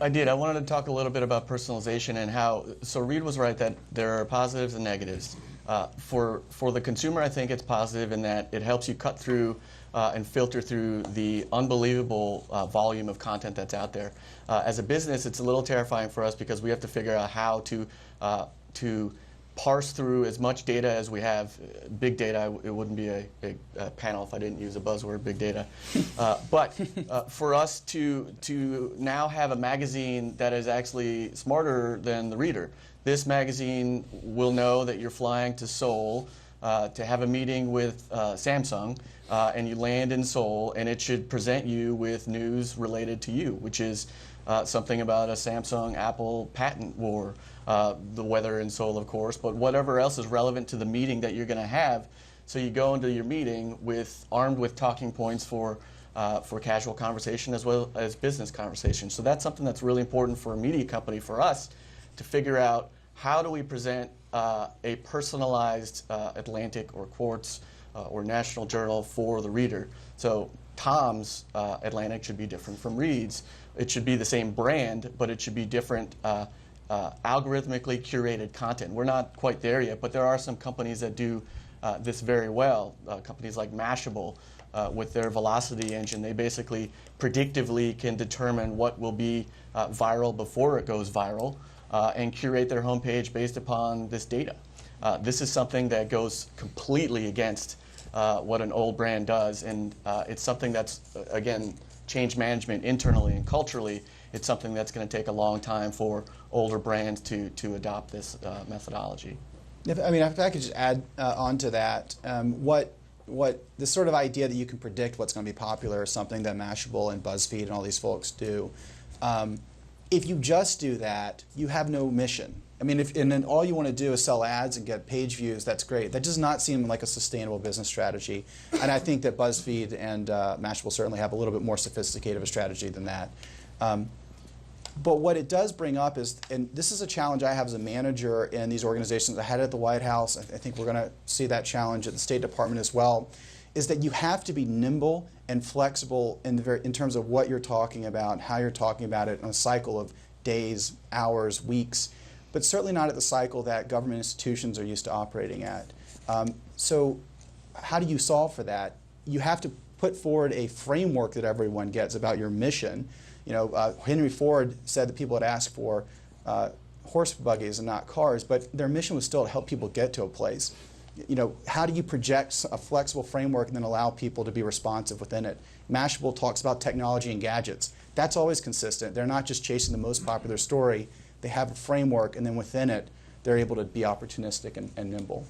I did. I wanted to talk a little bit about personalization and how, so Reed was right that there are positives and negatives. For the consumer, I think it's positive in that it helps you cut through and filter through the unbelievable volume of content that's out there. As a business, it's a little terrifying for us because we have to figure out how to parse through as much data as we have. Big data, it wouldn't be a panel if I didn't use a buzzword, big data. But for us to now have a magazine that is actually smarter than the reader. This magazine will know that you're flying to Seoul to have a meeting with Samsung, and you land in Seoul, and it should present you with news related to you, which is something about a Samsung-Apple patent war, the weather in Seoul, of course, but whatever else is relevant to the meeting that you're going to have. So you go into your meeting armed with talking points for casual conversation as well as business conversation. So that's something that's really important for a media company, for us, to figure out how do we present a personalized Atlantic or Quartz or National Journal for the reader. So Tom's Atlantic should be different from Reed's. It should be the same brand, but it should be different algorithmically curated content. We're not quite there yet, but there are some companies that do this very well. Companies like Mashable, with their velocity engine, they basically predictively can determine what will be viral before it goes viral and curate their homepage based upon this data. This is something that goes completely against what an old brand does, and it's something that's, again, change management internally and culturally. It's something that's going to take a long time for older brands to adopt this methodology. If I could just add on to that, what this sort of idea that you can predict what's going to be popular is something that Mashable and BuzzFeed and all these folks do. If you just do that, you have no mission. And then all you want to do is sell ads and get page views, that's great. That does not seem like a sustainable business strategy. And I think that BuzzFeed and Mashable certainly have a little bit more sophisticated of a strategy than that. But what it does bring up is, and this is a challenge I have as a manager in these organizations. I had it at the White House. I think we're going to see that challenge at the State Department as well, is that you have to be nimble and flexible in terms of what you're talking about, how you're talking about it on a cycle of days, hours, weeks, but certainly not at the cycle that government institutions are used to operating at. So how do you solve for that? You have to put forward a framework that everyone gets about your mission. Henry Ford said that people had asked for horse buggies and not cars, but their mission was still to help people get to a place. How do you project a flexible framework and then allow people to be responsive within it? Mashable talks about technology and gadgets. That's always consistent. They're not just chasing the most popular story. They have a framework, and then within it, they're able to be opportunistic and nimble.